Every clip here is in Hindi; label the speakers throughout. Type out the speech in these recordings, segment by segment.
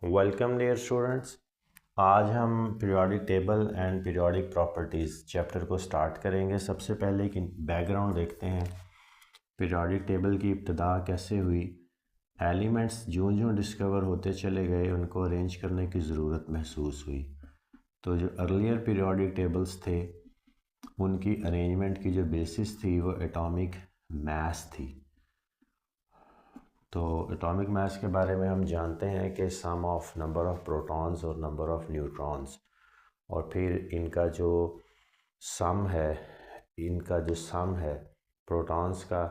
Speaker 1: Welcome dear students. आज हम periodic table and periodic properties chapter को स्टार्ट करेंगे। सबसे पहले एक बैकग्राउंड देखते हैं। पीरियोडिक टेबल की इब्तिदा कैसे हुई। एलिमेंट्स जो जो डिस्कवर होते चले गए उनको अरेंज करने की ज़रूरत महसूस हुई। तो जो अर्लियर पीरियोडिक टेबल्स थे उनकी अरेंजमेंट की जो बेसिस थी वो एटॉमिक मास थी। तो एटॉमिक मास के बारे में हम जानते हैं कि सम ऑफ नंबर ऑफ़ प्रोटॉन्स और नंबर ऑफ़ न्यूट्रॉन्स, और फिर इनका जो सम है प्रोटॉन्स का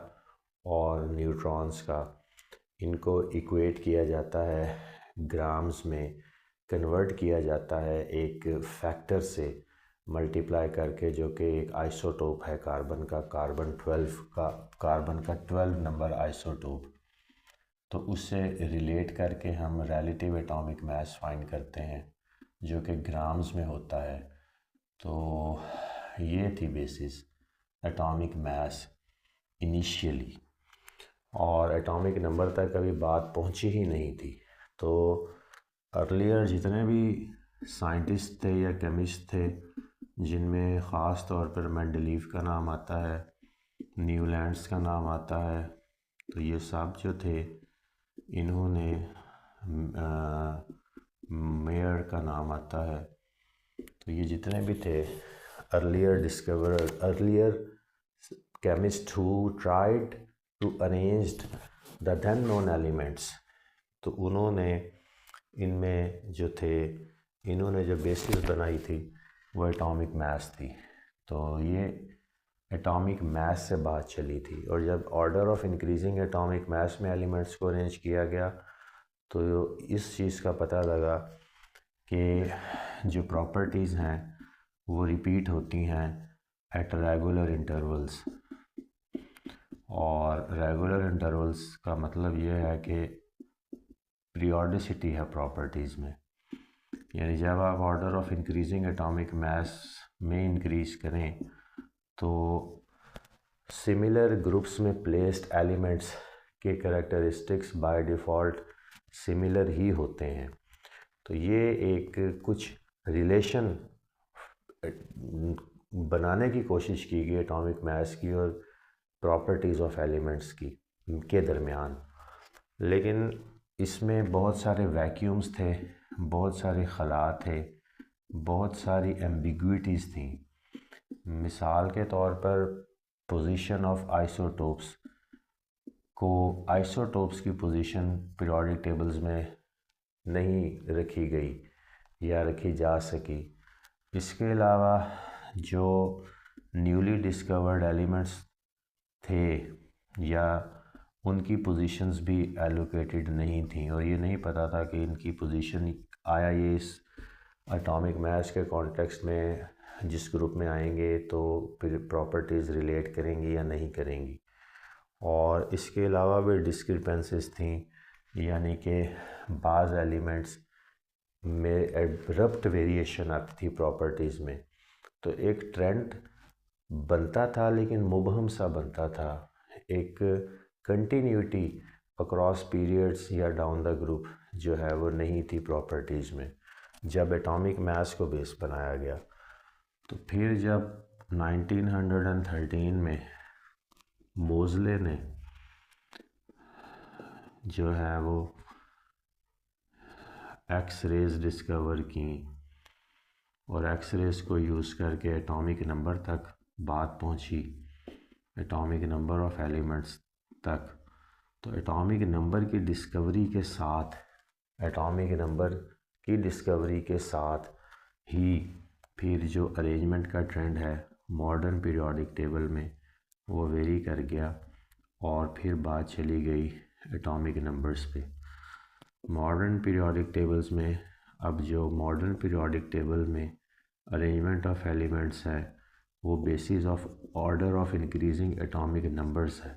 Speaker 1: और न्यूट्रॉन्स का, इनको इक्वेट किया जाता है, ग्राम्स में कन्वर्ट किया जाता है एक फैक्टर से मल्टीप्लाई करके, जो कि एक आइसोटोप है कार्बन का, कार्बन का 12 नंबर आइसोटोप। तो उससे रिलेट करके हम रिलेटिव एटॉमिक मास फाइंड करते हैं जो कि ग्राम्स में होता है। तो ये थी बेसिस एटॉमिक मास इनिशियली, और एटॉमिक नंबर तक कभी बात पहुंची ही नहीं थी। तो अर्लियर जितने भी साइंटिस्ट थे या केमिस्ट थे, जिनमें ख़ास तौर पर मेंडलीव का नाम आता है, न्यूलैंड्स का नाम आता है, तो ये सब जो थे इन्होंने मेयर का नाम आता है। तो ये जितने भी थे earlier chemist who tried to arrange the then known elements, तो उन्होंने इनमें जो थे, इन्होंने जो बेसिस बनाई थी वो एटॉमिक मास थी। तो ये एटॉमिक मास से बात चली थी, और जब order of increasing atomic mass में एलिमेंट्स को अरेंज किया गया तो इस चीज़ का पता लगा कि जो प्रॉपर्टीज़ हैं वो रिपीट होती हैं एट रेगुलर इंटरवल्स। और रेगुलर इंटरवल्स का मतलब ये है कि पीरियोडिसिटी है प्रॉपर्टीज़ में, यानी जब आप order of increasing atomic mass में इंक्रीज करें तो सिमिलर ग्रुप्स में प्लेस्ड एलिमेंट्स के कैरेक्टरिस्टिक्स बाय डिफ़ॉल्ट सिमिलर ही होते हैं। तो ये एक कुछ रिलेशन बनाने की कोशिश की गई एटॉमिक मास की और प्रॉपर्टीज़ ऑफ एलिमेंट्स की के दरमियान। लेकिन इसमें बहुत सारे वैक्यूम्स थे, बहुत सारे खला थे, बहुत सारी एम्बिग्विटीज़ थी। मिसाल के तौर पर पोजीशन ऑफ आइसोटोप्स की पोजीशन पीरियोडिक टेबल्स में नहीं रखी गई या रखी जा सकी। इसके अलावा जो न्यूली डिस्कवर्ड एलिमेंट्स थे या उनकी पोजीशंस भी एलोकेटेड नहीं थी, और ये नहीं पता था कि इनकी पोजीशन आया ये इस एटॉमिक मास के कॉन्टेक्स्ट में जिस ग्रुप में आएंगे तो फिर प्रॉपर्टीज़ रिलेट करेंगी या नहीं करेंगी। और इसके अलावा भी डिस्क्रिपेंसीज थी, यानी कि बाज़ एलिमेंट्स में एब्रप्ट वेरिएशन आती थी प्रॉपर्टीज़ में। तो एक ट्रेंड बनता था लेकिन मुबहम सा बनता था, एक कंटिन्यूटी अक्रॉस पीरियड्स या डाउन द ग्रुप जो है वो नहीं थी प्रॉपर्टीज़ में जब एटॉमिक मास को बेस बनाया गया। तो फिर जब 1913 में मोज़ले ने जो है वो एक्स रेज़ डिस्कवर की और एक्स रेज़ को यूज़ करके एटॉमिक नंबर तक बात पहुंची, एटॉमिक नंबर ऑफ़ एलिमेंट्स तक। तो एटॉमिक नंबर की डिस्कवरी के साथ ही फिर जो अरेंजमेंट का ट्रेंड है मॉडर्न पीरियोडिक टेबल में वो वेरी कर गया, और फिर बात चली गई एटॉमिक नंबर्स पे। मॉडर्न पीरियोडिक टेबल्स में अब जो मॉडर्न पीरियोडिक टेबल में अरेंजमेंट ऑफ एलिमेंट्स है वो basis of order of increasing atomic numbers है।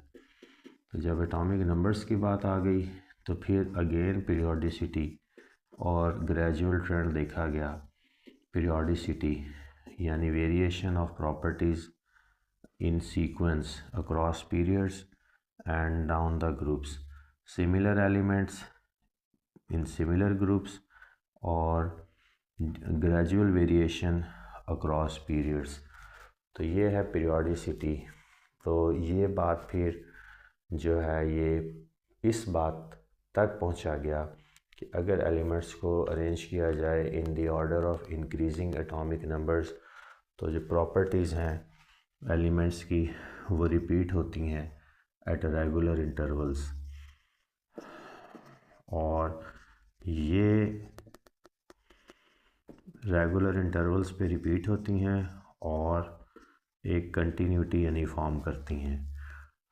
Speaker 1: तो जब एटॉमिक नंबर्स की बात आ गई तो फिर अगेन पीरियोडिसिटी और ग्रेजुअल ट्रेंड देखा गया। पीरियोडिसिटी यानी variation of properties in sequence across periods and down the groups, similar elements in similar groups और ग्रेजुअल वेरिएशन अक्रॉस पीरियड्स। तो ये है पीरियोडिसिटी। तो ये बात फिर जो है ये इस बात तक पहुंचा गया कि अगर एलिमेंट्स को अरेंज किया जाए इन the order of increasing atomic numbers, तो जो प्रॉपर्टीज़ हैं एलिमेंट्स की वो रिपीट होती हैं एट रेगुलर इंटरवल्स। और ये रेगुलर इंटरवल्स पे रिपीट होती हैं और एक कंटिन्यूटी यानी फॉर्म करती हैं।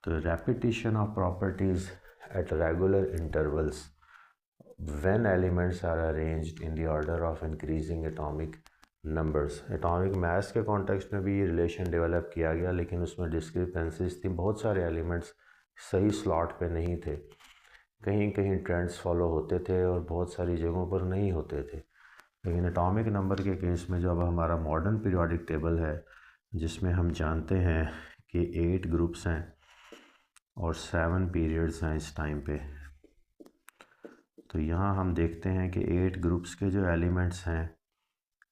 Speaker 1: तो repetition of properties at regular intervals when elements are arranged in the order of increasing atomic numbers। Atomic mass के कॉन्टेक्स्ट में भी ये रिलेशन डेवलप किया गया, लेकिन उसमें डिस्क्रिपेंसीज थी, बहुत सारे एलिमेंट्स सही स्लॉट पे नहीं थे, कहीं कहीं ट्रेंड्स फॉलो होते थे और बहुत सारी जगहों पर नहीं होते थे। लेकिन एटॉमिक नंबर के केस में जो अब हमारा मॉडर्न पीरियोडिक टेबल है, जिसमें हम जानते हैं कि 8 ग्रुप्स हैं और 7 पीरियड्स हैं इस टाइम पे, तो यहाँ हम देखते हैं कि 8 ग्रुप्स के जो एलिमेंट्स हैं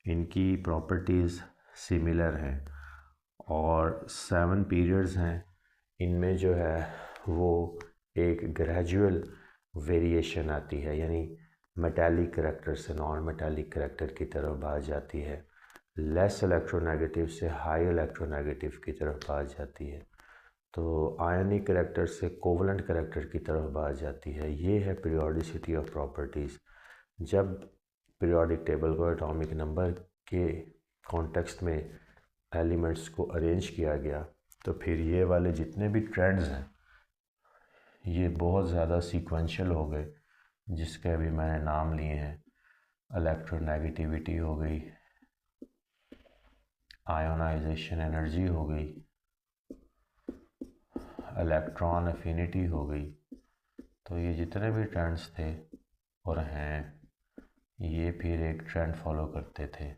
Speaker 1: इनकी प्रॉपर्टीज़ सिमिलर हैं और 7 पीरियड्स हैं, इनमें जो है वो एक ग्रेजुअल वेरिएशन आती है, यानी मेटालिक करैक्टर से नॉन मेटालिक करैक्टर की तरफ भाग जाती है, लेस इलेक्ट्रोनेगेटिव से हाई इलेक्ट्रोनेगेटिव की तरफ भाग जाती है, तो आयनिक करैक्टर से कोवलेंट करैक्टर की तरफ भाग जाती है। ये है पीरियोडिसिटी ऑफ प्रॉपर्टीज़। जब पीरियोडिक टेबल को एटॉमिक नंबर के कॉन्टेक्स्ट में एलिमेंट्स को अरेंज किया गया, तो फिर ये वाले जितने भी ट्रेंड्स हैं ये बहुत ज़्यादा सीक्वेंशियल हो गए, जिसके अभी मैंने नाम लिए हैं। इलेक्ट्रोनेगेटिविटी हो गई, आयोनाइजेशन एनर्जी हो गई, इलेक्ट्रॉन एफिनिटी हो गई। तो ये जितने भी ट्रेंड्स थे और हैं, ये फिर एक ट्रेंड फॉलो करते थे।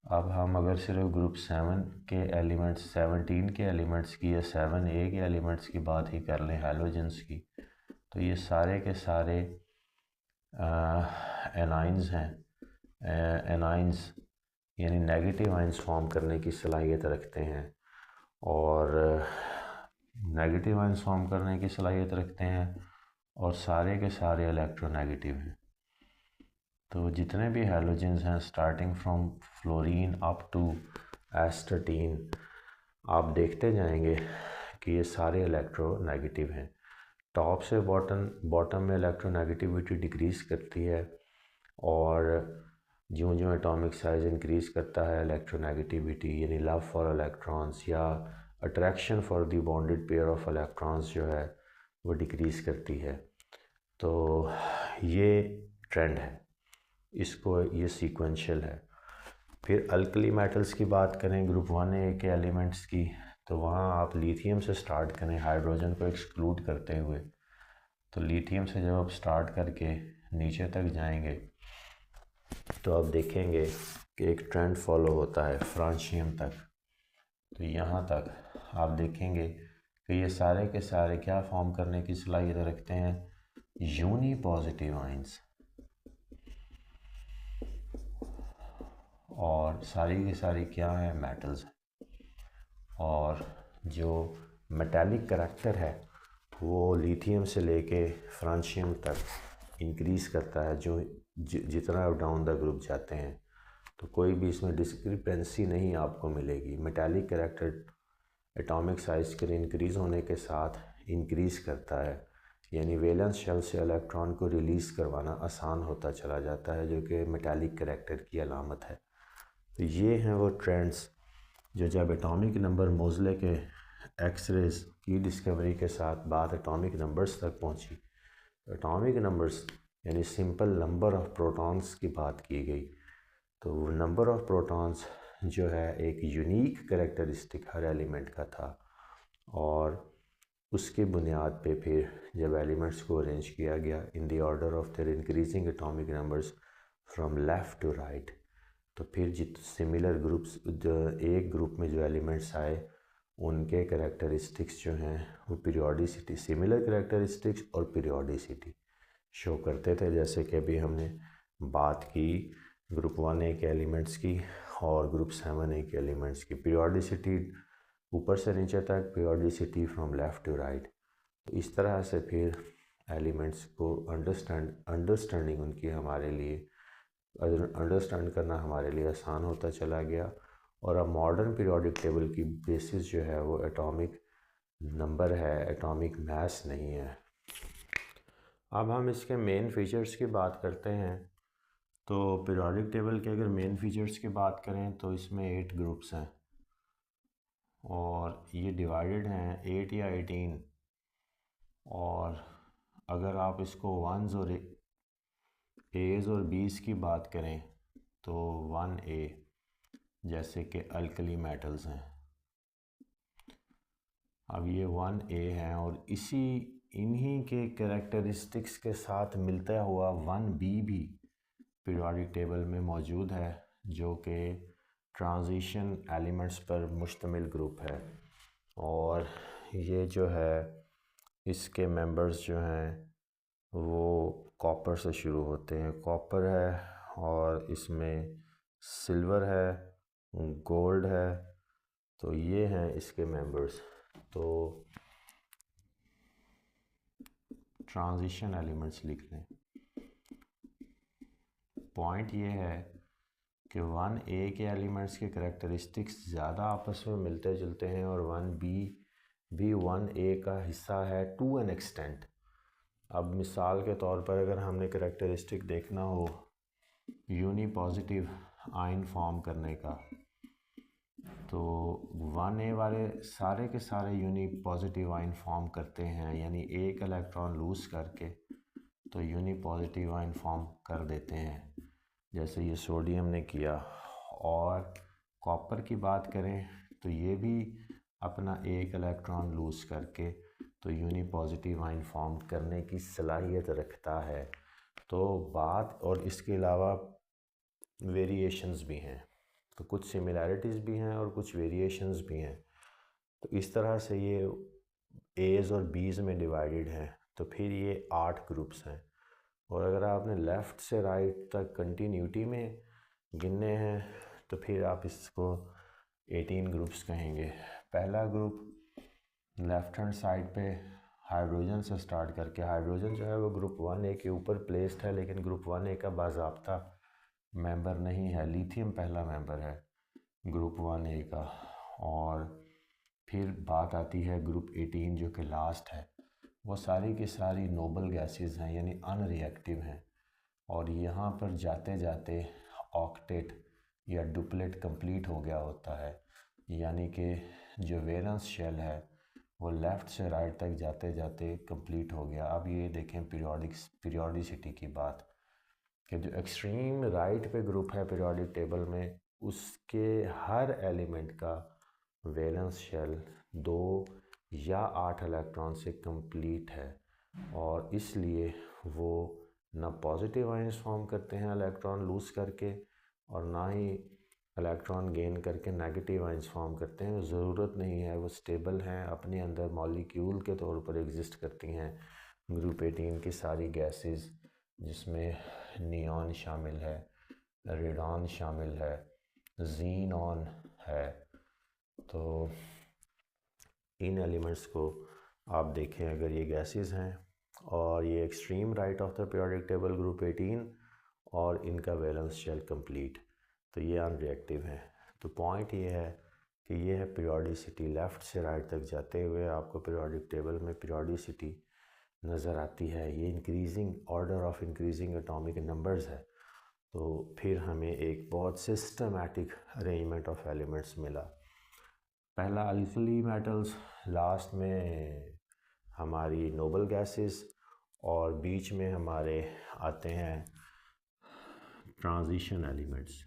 Speaker 1: अब हम अगर सिर्फ ग्रुप 7 के एलिमेंट्स 17 के एलिमेंट्स की या 7A के एलिमेंट्स की बात ही कर लें, हैलोजेंस की, तो ये सारे के सारे एनाइंस हैं। एनाइंस यानी नेगेटिव आइंस फॉर्म करने की सलाहियत रखते हैं और नेगेटिव आइंस फॉर्म करने की सलाहियत रखते हैं और सारे के सारे इलेक्ट्रोनेगेटिव हैं। तो जितने भी हैलोजेंस हैं starting from fluorine up to astatine, आप देखते जाएंगे कि ये सारे इलेक्ट्रोनेगेटिव हैं। टॉप से बॉटम में इलेक्ट्रोनेगेटिविटी डिक्रीज़ करती है और ज्यों एटॉमिक साइज़ इंक्रीज़ करता है इलेक्ट्रोनेगेटिविटी यानी लव फॉर इलेक्ट्रॉन्स या attraction for the bonded pair of electrons जो है वो डिक्रीज़ करती है। तो ये ट्रेंड है, इसको ये सीक्वेंशियल है। फिर अल्कली मेटल्स की बात करें ग्रुप 1A के एलिमेंट्स की, तो वहाँ आप लिथियम से स्टार्ट करें हाइड्रोजन को एक्सक्लूड करते हुए। तो लिथियम से जब आप स्टार्ट करके नीचे तक जाएंगे तो आप देखेंगे कि एक ट्रेंड फॉलो होता है फ्रांशियम तक। तो यहाँ तक आप देखेंगे कि ये सारे के सारे क्या फॉर्म करने की सलाहियत रखते हैं, यूनी पॉजिटिव आइंस, और सारी की सारी क्या है, मेटल्स। और जो मेटालिक करैक्टर है वो लिथियम से लेके फ्रांशियम तक इंक्रीज़ करता है जो जितना आप डाउन द ग्रुप जाते हैं। तो कोई भी इसमें डिस्क्रिपेंसी नहीं आपको मिलेगी। मेटालिक करैक्टर एटॉमिक साइज़ के इंक्रीज़ होने के साथ इंक्रीज़ करता है, यानी वैलेंस शेल से इलेक्ट्रॉन को रिलीज़ करवाना आसान होता चला जाता है, जो कि मेटालिक करैक्टर की अलामत है। तो ये हैं वो ट्रेंड्स जो जब एटॉमिक नंबर मोज़ले के एक्सरेज़ की डिस्कवरी के साथ बात एटॉमिक नंबर्स तक पहुंची, तो एटॉमिक नंबर्स यानी सिंपल नंबर ऑफ प्रोटॉन्स की बात की गई। तो नंबर ऑफ प्रोटॉन्स जो है एक यूनिक कैरेक्टरिस्टिक हर एलिमेंट का था और उसकी बुनियाद पे फिर जब एलिमेंट्स को अरेंज किया गया in the order of their increasing atomic numbers from left to right, तो फिर जित सिमिलर ग्रुप्स एक ग्रुप में जो एलिमेंट्स आए उनके कैरेक्टरिस्टिक्स जो हैं वो पीरियोडिसिटी, सिमिलर कैरेक्टरिस्टिक्स और पीरियोडिसिटी शो करते थे। जैसे कि अभी हमने बात की ग्रुप 1A के एलिमेंट्स की और ग्रुप 7A के एलिमेंट्स की। पीरियोडिसिटी ऊपर से नीचे तक, periodicity from left to right. तो इस तरह से फिर एलिमेंट्स को अंडरस्टैंडिंग उनकी हमारे लिए अंडरस्टैंड करना हमारे लिए आसान होता चला गया। और अब मॉडर्न पीरियोडिक टेबल की बेसिस जो है वो एटॉमिक नंबर है, एटॉमिक मास नहीं है। अब हम इसके मेन फीचर्स की बात करते हैं। तो पीरियोडिक टेबल के अगर मेन फीचर्स की बात करें तो इसमें 8 ग्रुप्स हैं और ये डिवाइडेड हैं 8 या 18। और अगर आप इसको वंस और एज और बीस की बात करें तो 1A जैसे कि अल्कली मेटल्स हैं। अब ये 1A हैं और इन्हीं के कैरेक्टरिस्टिक्स के साथ मिलता हुआ 1B भी पीरियोडिक टेबल में मौजूद है, जो कि ट्रांजिशन एलिमेंट्स पर मुश्तमिल ग्रुप है। और ये जो है इसके मेंबर्स जो हैं वो कॉपर से शुरू होते हैं। कॉपर है और इसमें सिल्वर है, गोल्ड है। तो ये हैं इसके मेंबर्स। तो ट्रांजिशन एलिमेंट्स लिख लें। पॉइंट ये है कि 1A के एलिमेंट्स के करैक्टरिस्टिक्स ज़्यादा आपस में मिलते जुलते हैं और 1B भी 1A का हिस्सा है टू एन एक्सटेंट। अब मिसाल के तौर पर अगर हमने करैक्टरिस्टिक देखना हो यूनी पॉजिटिव आयन फॉर्म करने का, तो 1A वाले सारे के सारे यूनी पॉजिटिव आयन फॉर्म करते हैं, यानी एक इलेक्ट्रॉन लूज़ करके तो यूनी पॉजिटिव आयन फॉर्म कर देते हैं, जैसे ये सोडियम ने किया। और कॉपर की बात करें तो ये भी अपना एक इलेक्ट्रॉन लूज़ करके तो यूनी पॉजिटिव आयन फॉर्म करने की सलाहियत रखता है। तो बात, और इसके अलावा वेरिएशंस भी हैं, तो कुछ सिमिलैरिटीज़ भी हैं और कुछ वेरिएशंस भी हैं। तो इस तरह से ये एज और बीज में डिवाइडेड है। तो फिर ये 8 ग्रुप्स हैं। और अगर आपने लेफ़्ट से राइट तक कंटिन्यूटी में गिनने हैं तो फिर आप इसको 18 ग्रुप्स कहेंगे। पहला ग्रुप लेफ़्ट हैंड साइड पे हाइड्रोजन से स्टार्ट करके, हाइड्रोजन जो है वो ग्रुप 1A के ऊपर प्लेस्ड है, लेकिन ग्रुप 1A का बाज़ाब्ता मेंबर नहीं है। लिथियम पहला मेंबर है ग्रुप 1A का। और फिर बात आती है ग्रुप 18 जो कि लास्ट है। वो सारी की सारी नोबल गैसेस हैं, यानी अनरिएक्टिव हैं। और यहाँ पर जाते जाते ऑक्टेट या डुप्लेट कंप्लीट हो गया होता है, यानी कि जो वैलेंस शेल है वो लेफ़्ट से राइट तक जाते जाते कंप्लीट हो गया। अब ये देखें पीरियोडिसिटी की बात, कि जो एक्सट्रीम राइट पे ग्रुप है पीरियोडिक टेबल में, उसके हर एलिमेंट का वैलेंस शेल 2 या 8 इलेक्ट्रॉन से कंप्लीट है। और इसलिए वो ना पॉजिटिव आयंस फॉर्म करते हैं इलेक्ट्रॉन लूज़ करके, और ना ही इलेक्ट्रॉन गेन करके नेगेटिव आयंस फॉर्म करते हैं। ज़रूरत नहीं है, वो स्टेबल हैं, अपने अंदर मॉलिक्यूल के तौर पर एग्जिस्ट करती हैं। ग्रुप 18 की सारी गैसेस, जिसमें नियॉन शामिल है, रेडॉन शामिल है, जीनॉन है। तो इन एलिमेंट्स को आप देखें, अगर ये गैसेस हैं और ये extreme right of the periodic table group 18 और इनका वैलेंस शेल कंप्लीट, तो ये अनरिएक्टिव हैं। तो पॉइंट ये है कि ये है पीरियोडिसिटी। लेफ़्ट से राइट तक जाते हुए आपको पीरियोडिक टेबल में पीरियोडिसिटी नज़र आती है। ये increasing order of increasing atomic numbers है। तो फिर हमें एक बहुत सिस्टमैटिक अरेंजमेंट ऑफ एलिमेंट्स मिला। पहला अल्कली मेटल्स, लास्ट में हमारी नोबल गैसेस, और बीच में हमारे आते हैं ट्रांजिशन एलिमेंट्स।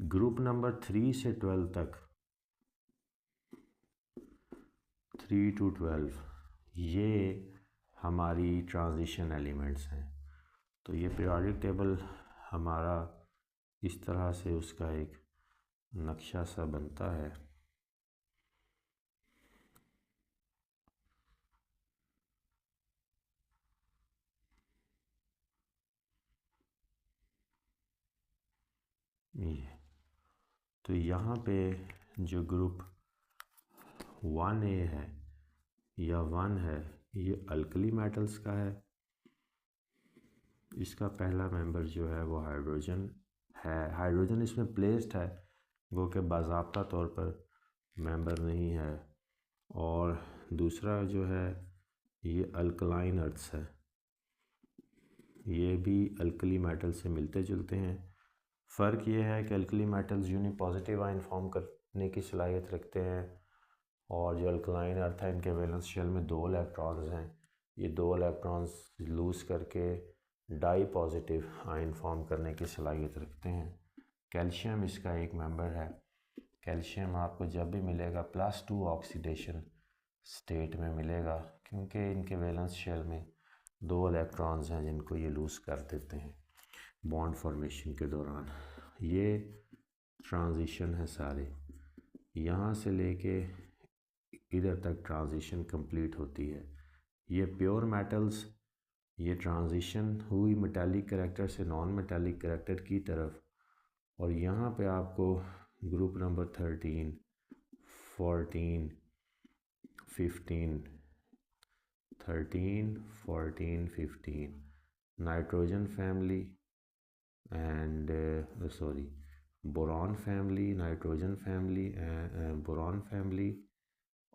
Speaker 1: ग्रुप नंबर 3 से 12 तक, 3 to 12, ये हमारी ट्रांजिशन एलिमेंट्स हैं। तो ये पीरियोडिक टेबल हमारा इस तरह से उसका एक नक्शा सा बनता है। ये तो यहाँ पे जो ग्रुप 1A है या 1 है, ये अल्कली मेटल्स का है। इसका पहला मेंबर जो है वो हाइड्रोजन है। हाइड्रोजन इसमें प्लेस्ड है, वो कि बाज़ाब्ता तौर पर मेंबर नहीं है। और दूसरा जो है ये अल्कलाइन अर्थ्स है, ये भी अल्कली मेटल से मिलते जुलते हैं। फ़र्क ये है कि alkali metals unipositive ion form करने की सलाहियत रखते हैं, और जो अल्कलाइन अर्थ है इनके वैलेंस शेल में 2 इलेक्ट्रॉन्स हैं। ये 2 इलेक्ट्रॉन्स लूज़ करके डाई पॉजिटिव आयन फॉर्म करने की सलाहियत रखते हैं। कैल्शियम इसका एक मेंबर है। कैल्शियम आपको जब भी मिलेगा +2 ऑक्सीडेशन स्टेट में मिलेगा, क्योंकि इनके वैलेंस शेल में 2 इलेक्ट्रॉन्स हैं जिनको ये लूज़ कर देते हैं बॉन्ड फॉर्मेशन के दौरान। ये ट्रांजिशन है सारे, यहाँ से लेके इधर तक ट्रांजिशन कंप्लीट होती है। ये प्योर मेटल्स, ये ट्रांजिशन हुई मेटालिक करैक्टर से नॉन मेटालिक करैक्टर की तरफ, और यहाँ पे आपको group number 13, 14, 15 nitrogen family and boron family, nitrogen family, boron family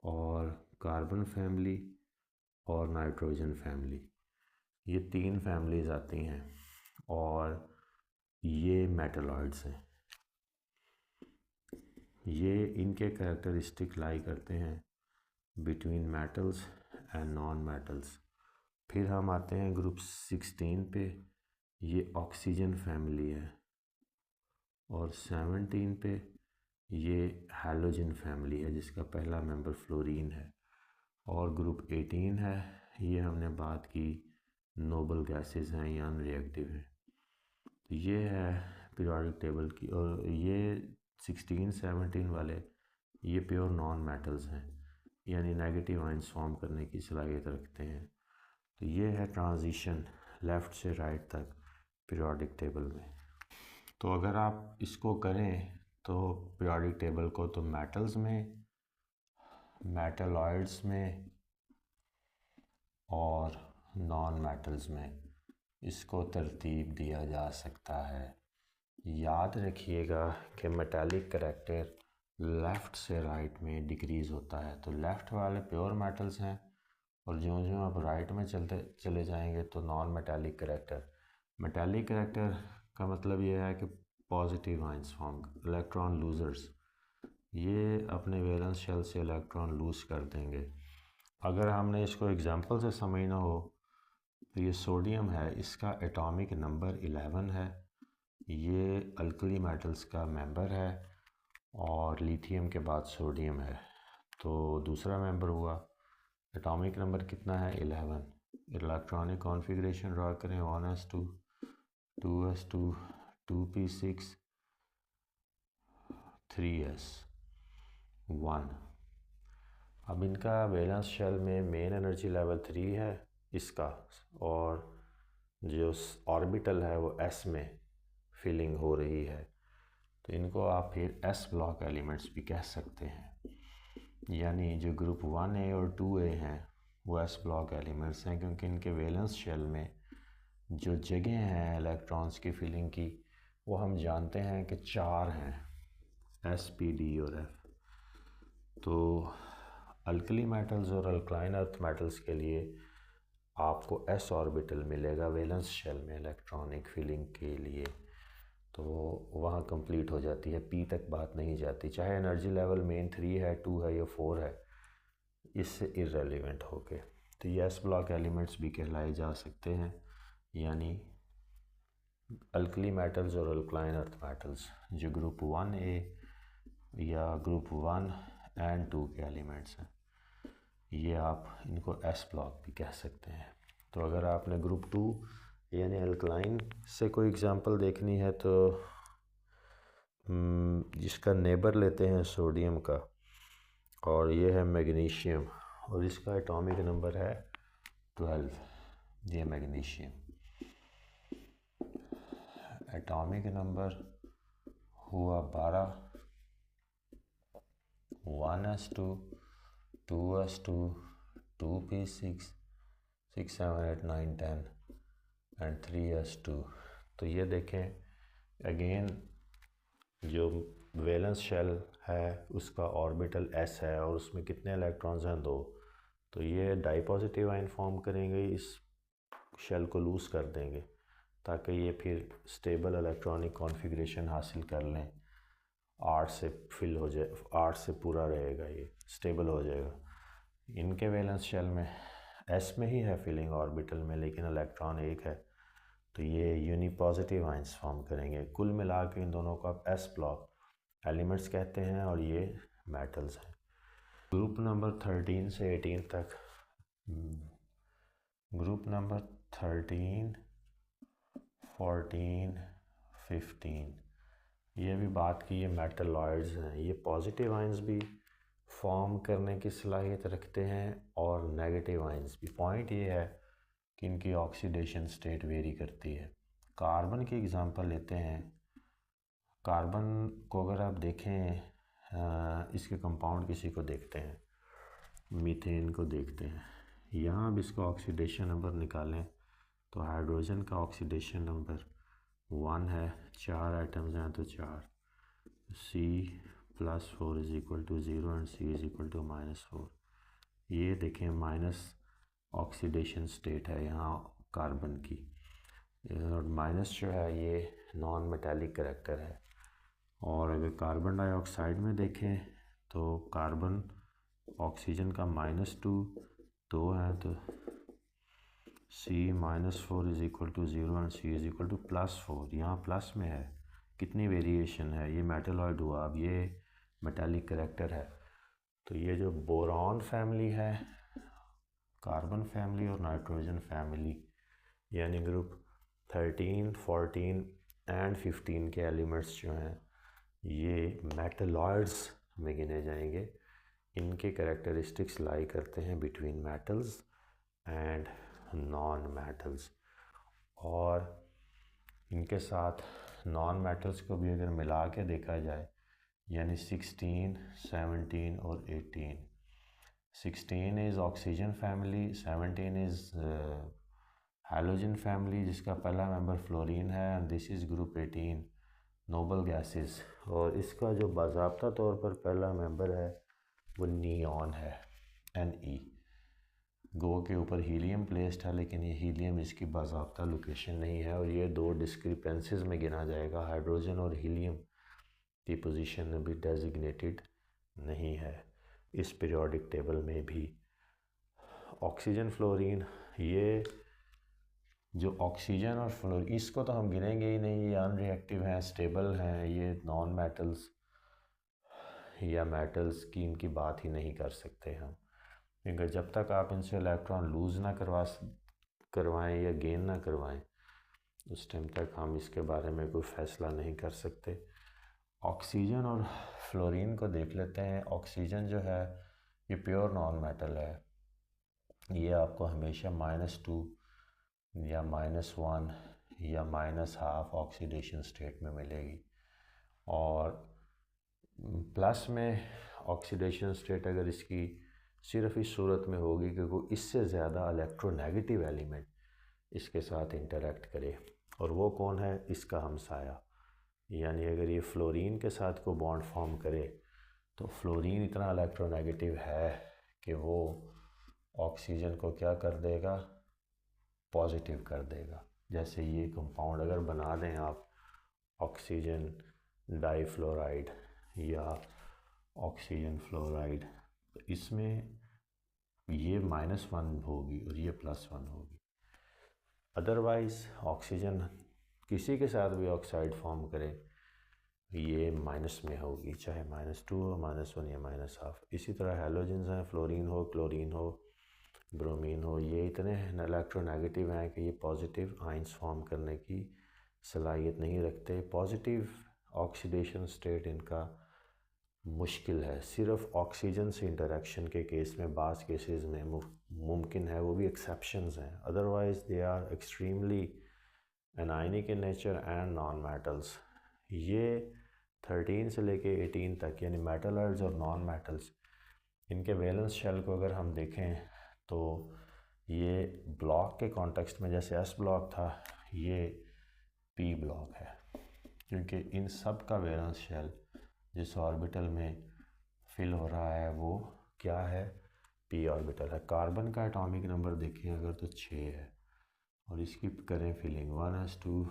Speaker 1: और कार्बन फैमिली और नाइट्रोजन फैमिली, ये 3 फैमिलीज़ आती हैं और ये मेटलॉइड्स हैं। ये इनके कैरेक्टरिस्टिक लाई करते हैं between metals and non metals. फिर हम आते हैं ग्रुप 16 पे, ये ऑक्सीजन फैमिली है, और 17 पे ये हैलोजन फैमिली है जिसका पहला मेंबर फ्लोरीन है, और ग्रुप 18 है, ये हमने बात की नोबल गैसेस हैं या अनरिएक्टिव हैं। तो ये है पीरियोडिक टेबल की, और ये 16, 17 वाले ये प्योर नॉन मेटल्स हैं, यानी नेगेटिव आयंस फॉर्म करने की सलाहियत रखते हैं। तो ये है ट्रांजिशन लेफ़्ट से राइट तक पीरियोडिक टेबल में। तो अगर आप इसको करें तो पीरियोडिक टेबल को, तो मेटल्स में, मेटलॉइड्स में और नॉन मेटल्स में इसको तरतीब दिया जा सकता है। याद रखिएगा कि मेटालिक करैक्टर लेफ़्ट से राइट में डिक्रीज़ होता है। तो लेफ़्ट वाले प्योर मेटल्स हैं, और जो जो आप राइट में चले जाएंगे तो non metallic character. Metallic character का मतलब ये है कि positive ions form, electron losers, ये अपने वैलेंस शेल से इलेक्ट्रॉन लूज़ कर देंगे। अगर हमने इसको एग्जांपल से समझना हो तो ये सोडियम है, इसका एटॉमिक नंबर 11 है, ये अल्कली मेटल्स का मेंबर है, और लिथियम के बाद सोडियम है, तो दूसरा मेंबर हुआ। एटॉमिक नंबर कितना है? 11। इलेक्ट्रॉनिक कॉन्फ़िगरेशन ड्रा करें, 1s2, 2s2, 2p6, 3s1। अब इनका वैलेंस शेल में मेन एनर्जी लेवल 3 है इसका, और जो ऑर्बिटल है वो s में फिलिंग हो रही है, तो इनको आप फिर s ब्लॉक एलिमेंट्स भी कह सकते हैं। यानी जो ग्रुप 1A और 2A हैं वो s ब्लॉक एलिमेंट्स हैं, क्योंकि इनके वैलेंस शेल में जो जगह हैं इलेक्ट्रॉन्स की फिलिंग की, वो हम जानते हैं कि 4 हैं, s, p, d और f। तो अल्कली मेटल्स और अल्कलाइन अर्थ मेटल्स के लिए आपको s ऑर्बिटल मिलेगा वैलेंस शेल में इलेक्ट्रॉनिक फिलिंग के लिए, तो वहाँ कंप्लीट हो जाती है, p तक बात नहीं जाती, चाहे एनर्जी लेवल मेन 3 है, 2 है या 4 है, इससे इररेलेवेंट होके। तो ये s ब्लॉक एलिमेंट्स भी कहलाए जा सकते हैं, यानी अल्कली मेटल्स और अल्कलाइन अर्थ मेटल्स जो ग्रुप 1A या ग्रुप 1 एंड 2 के एलिमेंट्स हैं, ये आप इनको s ब्लॉक भी कह सकते हैं। तो अगर आपने ग्रुप 2 यानी अल्कलाइन से कोई एग्जांपल देखनी है तो जिसका नेबर लेते हैं सोडियम का, और ये है मैग्नीशियम, और इसका एटॉमिक नंबर है 12। ये मैग्नीशियम एटॉमिक नंबर हुआ 12, 1s2, 2s2, 2p6, 6, 7, 8, 9, 10 and 3s2। तो ये देखें अगेन जो वैलेंस शेल है उसका ऑर्बिटल s है और उसमें कितने इलेक्ट्रॉन्स हैं? 2। तो ये डाईपॉजिटिव आयन फॉर्म करेंगे, इस शेल को लूज़ कर देंगे ताकि ये फिर स्टेबल इलेक्ट्रॉनिक कॉन्फ़िगरेशन हासिल कर लें। 8 से फिल हो जाए, 8 से पूरा रहेगा, ये स्टेबल हो जाएगा। इनके वैलेंस शेल में s में ही है फिलिंग ऑर्बिटल में, लेकिन इलेक्ट्रॉन एक है, तो ये यूनिपॉजिटिव आयंस फॉर्म करेंगे। कुल मिला के इन दोनों को आप s ब्लॉक एलिमेंट्स कहते हैं और ये मेटल्स हैं। ग्रुप नंबर 13 से 18 तक, ग्रुप नंबर 13, 14, 15, ये भी बात की, ये मेटलॉइड्स हैं। ये पॉजिटिव आयंस भी फॉर्म करने की सलाहियत रखते हैं और नेगेटिव आयंस भी। पॉइंट ये है कि इनकी ऑक्सीडेशन स्टेट वेरी करती है। कार्बन की एग्जांपल लेते हैं। कार्बन को अगर आप देखें, इसके कंपाउंड किसी को देखते हैं, मीथेन को देखते हैं, यहाँ अब इसका ऑक्सीडेशन नंबर निकालें तो हाइड्रोजन का ऑक्सीडेशन नंबर 1 है, 4 आइटम्स हैं तो 4, C+4 is equal to 0 and C is equal to -4। ये देखें माइनस ऑक्सीडेशन स्टेट है यहाँ कार्बन की, और माइनस जो है ये नॉन मेटालिक करैक्टर है। और अगर कार्बन डाइऑक्साइड में देखें तो कार्बन ऑक्सीजन का -2 2 है तो C-4 is equal to 0 and C is equal to +4। यहाँ प्लस में है, कितनी वेरिएशन है, ये मेटलॉइड हुआ, अब ये मेटालिक करैक्टर है। तो ये जो बोरॉन फैमिली है, कार्बन फैमिली और नाइट्रोजन फैमिली, यानी ग्रुप 13, 14 एंड 15 के एलिमेंट्स जो हैं ये मेटलॉइड्स में गिने जाएंगे। इनके कैरेक्टरिस्टिक्स लाई करते हैं between metals and non metals, और इनके साथ नॉन मेटल्स को भी अगर मिला के देखा जाए, यानी 16, 17 और 18। 16 is oxygen family, 17 is halogen family जिसका पहला मेंबर फ्लोरीन है, and this is group 18 noble gases, और इसका जो बाज़ाब्ता तौर पर पहला मेंबर है वो नियॉन है, Ne। गो के ऊपर हीलियम प्लेस्ड है, लेकिन ये हीलियम इसकी बाज़ाब्ता लोकेशन नहीं है, और ये 2 डिस्क्रिपेंसीज में गिना जाएगा। हाइड्रोजन और हीलियम की पोजीशन अभी डेजिग्नेटेड नहीं है इस पीरियोडिक टेबल में भी। ऑक्सीजन फ्लोरीन, ये जो ऑक्सीजन और फ्लोरीन, इसको तो हम गिनेंगे ही नहीं, ये अनरिएक्टिव हैं, स्टेबल हैं, ये नॉन मेटल्स या मेटल्स की इनकी बात ही नहीं कर सकते हम, क्योंकि जब तक आप इनसे इलेक्ट्रॉन लूज़ ना करवाएं या गेन ना करवाएं उस टाइम तक हम इसके बारे में कोई फ़ैसला नहीं कर सकते। ऑक्सीजन और फ्लोरीन को देख लेते हैं। ऑक्सीजन जो है ये प्योर नॉन मेटल है, ये आपको हमेशा -2 या -1 या -12 ऑक्सीडेशन स्टेट में मिलेगी, और प्लस में ऑक्सीडेशन स्टेट अगर इसकी सिर्फ इस सूरत में होगी कि कोई इससे ज़्यादा इलेक्ट्रोनेगेटिव एलिमेंट इसके साथ इंटरेक्ट करे, और वो कौन है? इसका हमसाया। यानी अगर ये फ्लोरीन के साथ को बॉन्ड फॉर्म करे तो फ्लोरीन इतना इलेक्ट्रोनेगेटिव है कि वो ऑक्सीजन को क्या कर देगा? पॉजिटिव कर देगा। जैसे ये कंपाउंड अगर बना दें आप, ऑक्सीजन डाईफ्लोराइड या ऑक्सीजन फ्लोराइड, तो इसमें ये -1 होगी और ये +1 होगी। अदरवाइज़ ऑक्सीजन किसी के साथ भी ऑक्साइड फॉर्म करे ये माइनस में होगी, चाहे -2 हो, -1 या -12। इसी तरह हैलोजेंस हैं, फ्लोरीन हो, क्लोरीन हो, ब्रोमीन हो, ये इतने इलेक्ट्रोनेगेटिव हैं कि ये पॉजिटिव आयंस फॉर्म करने की सलाहियत नहीं रखते। पॉजिटिव ऑक्सीडेशन स्टेट इनका मुश्किल है, सिर्फ ऑक्सीजन से इंटरेक्शन के केस में बाज़ केसेस में मुमकिन है, वो भी एक्सेप्शंस हैं। Otherwise they are extremely anionic in nature and non metals. ये 13 से लेके 18 तक, यानी मेटलर्ड्स और नॉन मेटल्स, इनके वैलेंस शेल को अगर हम देखें तो ये ब्लॉक के कॉन्टेक्स्ट में जैसे एस ब्लॉक था, ये पी ब्लॉक है, क्योंकि इन सब का वैलेंस शेल जिस ऑर्बिटल में फिल हो रहा है वो क्या है, पी ऑर्बिटल है। कार्बन का एटॉमिक नंबर देखें अगर तो 6 है, और इसकी करें filling 1s2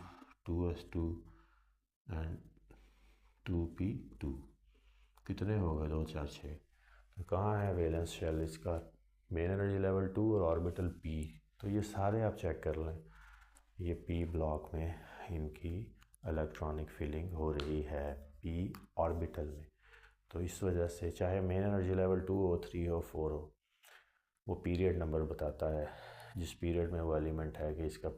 Speaker 1: 2s2 and 2p2, कितने हो गए, 2 4 6। तो कहाँ है वैलेंस शेल इसका, मेन एनर्जी लेवल 2 और ऑर्बिटल p, तो ये सारे आप चेक कर लें, ये p ब्लॉक में इनकी इलेक्ट्रॉनिक फिलिंग हो रही है p ऑर्बिटल में। तो इस वजह से चाहे मेन एनर्जी लेवल 2 हो, 3 हो, 4 हो, वो पीरियड नंबर बताता है जिस पीरियड में वो एलिमेंट है कि इसका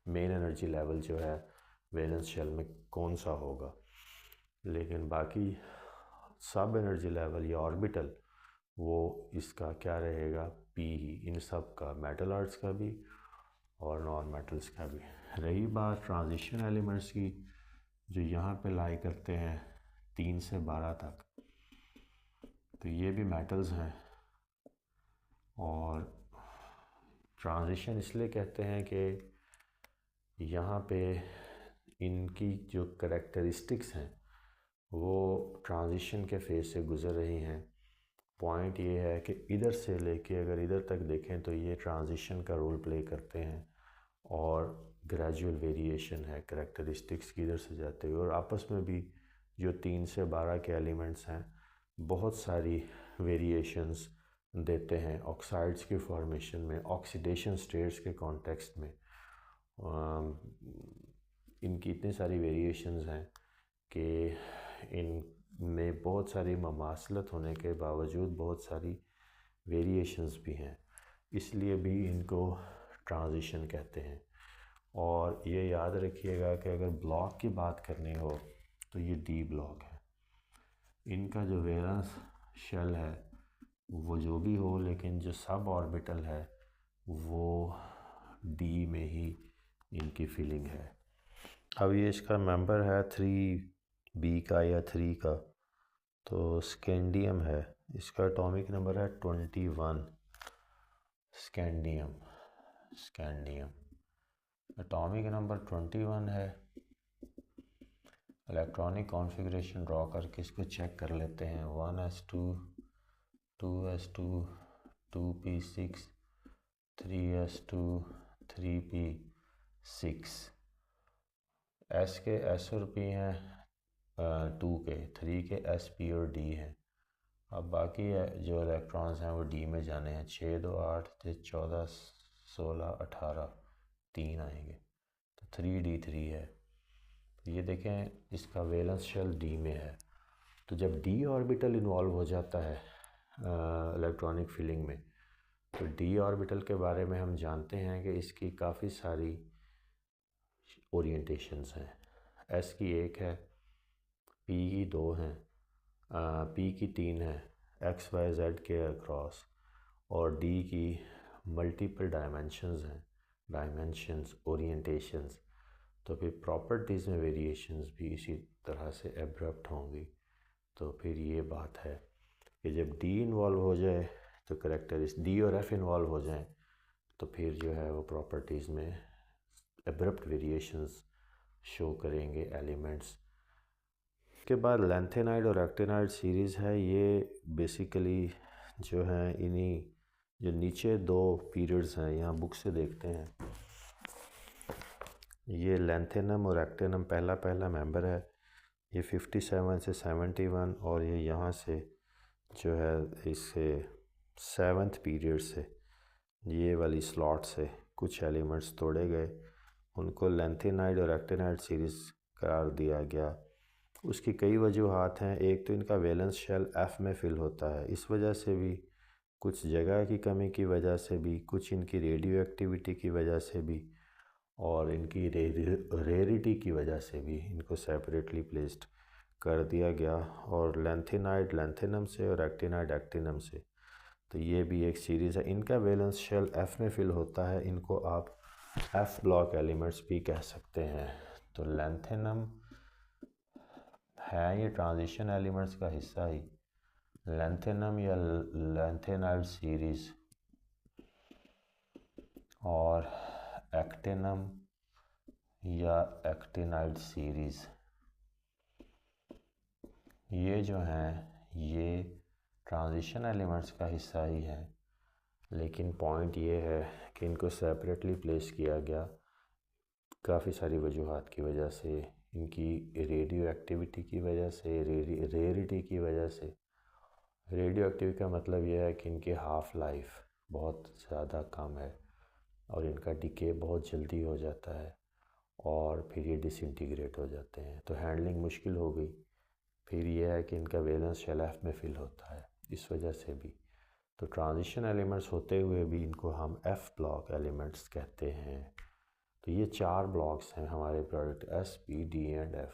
Speaker 1: मेन एनर्जी लेवल जो है वैलेंस शेल में कौन सा होगा। लेकिन बाकी सब एनर्जी लेवल या ऑर्बिटल वो इसका क्या रहेगा, पी ही, इन सब का, मेटल आर्ट्स का भी और नॉन मेटल्स का भी। रही बात ट्रांजिशन एलिमेंट्स की जो यहाँ पे लाई करते हैं 3 से 12 तक, तो ये भी मेटल्स हैं, और ट्रांजिशन इसलिए कहते हैं कि यहाँ पे इनकी जो करेक्टरिस्टिक्स हैं वो ट्रांजिशन के फेज से गुज़र रही हैं। पॉइंट ये है कि इधर से लेके अगर इधर तक देखें तो ये ट्रांजिशन का रोल प्ले करते हैं, और ग्रेजुअल वेरिएशन है करेक्टरिस्टिक्स की इधर से जाते हुए, और आपस में भी जो 3 से 12 के एलिमेंट्स हैं बहुत सारी वेरिएशंस देते हैं ऑक्साइड्स की फॉर्मेशन में, ऑक्सीडेशन स्टेट्स के कॉन्टेक्स्ट में। इनकी इतनी सारी वेरिएशंस हैं कि इनमें बहुत सारी ममासलत होने के बावजूद बहुत सारी वेरिएशंस भी हैं, इसलिए भी इनको ट्रांजिशन कहते हैं। और ये याद रखिएगा कि अगर ब्लॉक की बात करनी हो तो ये डी ब्लॉक है, इनका जो वैलेंस शेल है वो जो भी हो, लेकिन जो सब ऑर्बिटल है वो डी में ही इनकी फिलिंग है। अब ये इसका मेंबर है 3b का या 3 का, तो स्कैंडियम है, इसका एटॉमिक नंबर है 21। स्कैंडियम एटॉमिक नंबर 21 है। इलेक्ट्रॉनिक कॉन्फ़िगरेशन ड्रॉ करके इसको चेक कर लेते हैं। 1s2 2s2 2p6 3s2 3p6। S के एस और पी हैं, 2 के 3 के एस पी और डी हैं। अब बाकी जो इलेक्ट्रॉन्स हैं वो डी में जाने हैं। 6 2 8 14 16 18 3 आएंगे, तो 3d3 है। तो ये देखें इसका वैलेंस शेल डी में है। तो जब डी ऑर्बिटल इन्वॉल्व हो जाता है इलेक्ट्रॉनिक फिलिंग में, तो डी ऑर्बिटल के बारे में हम जानते हैं कि इसकी काफ़ी सारी ओरिएंटेशंस हैं। एस की 1 है, पी की 2 हैं, पी की 3 है एक्स वाई जेड के अक्रॉस, और डी की मल्टीपल डायमेंशंस हैं, डायमेंशंस ओरिएंटेशंस। तो फिर प्रॉपर्टीज़ में वेरिएशंस भी इसी तरह से एब्रप्ट होंगी। तो फिर ये बात है कि जब डी इन्वॉल्व हो जाए तो करेक्टरिस्ट डी और एफ इन्वॉल्व हो जाएं तो फिर जो है वो प्रॉपर्टीज़ में एब्रप्ट वेरिएशंस शो करेंगे एलिमेंट्स। के बाद लैंथेनाइड और एक्टिनाइड सीरीज़ है। ये बेसिकली जो है इन्हीं जो नीचे 2 पीरियड्स हैं यहाँ बुक से देखते हैं, ये लैंथेनम और एक्टिनम पहला मेंबर है। ये 57 से 71, और ये यहाँ से जो है इससे 7th पीरियड से ये वाली स्लॉट से कुछ एलिमेंट्स तोड़े गए, उनको लैंथेनाइड और एक्टिनाइड सीरीज़ करार दिया गया। उसकी कई वजूहात हैं। एक तो इनका वैलेंस शेल एफ में फिल होता है, इस वजह से भी, कुछ जगह की कमी की वजह से भी, कुछ इनकी रेडियो एक्टिविटी की वजह से भी, और इनकी रेरिटी की वजह से भी इनको सेपरेटली प्लेस्ड कर दिया गया। और लैंथेनाइड लैंथेनम से और एक्टिनाइड एक्टिनम से, तो ये भी एक सीरीज़ है। इनका वैलेंस शेल एफ में फिल होता है, इनको आप एफ ब्लॉक एलिमेंट्स भी कह सकते हैं। तो लैंथेनम हैं ये ट्रांजिशन एलिमेंट्स का हिस्सा ही, लैंथेनम या लैंथेनाइड सीरीज़ और एक्टिनम या एक्टिनाइड सीरीज़, ये जो हैं ये ट्रांजिशन एलिमेंट्स का हिस्सा ही है। लेकिन पॉइंट ये है कि इनको सेपरेटली प्लेस किया गया काफ़ी सारी वजूहात की वजह से, इनकी रेडियो एक्टिविटी की वजह से, रेयरिटी की वजह से। रेडियो एक्टिविटी का मतलब यह है कि इनकी हाफ़ लाइफ बहुत ज़्यादा कम है और इनका डिके बहुत जल्दी हो जाता है और फिर ये डिसइंटीग्रेट हो जाते हैं, तो हैंडलिंग मुश्किल हो गई। फिर यह है कि इनका वैलेंस शेल एफ में फिल होता है, इस वजह से भी। तो ट्रांजिशन एलिमेंट्स होते हुए भी इनको हम एफ ब्लॉक एलिमेंट्स कहते हैं। तो ये 4 ब्लॉक्स हैं हमारे product, S, P, D and F.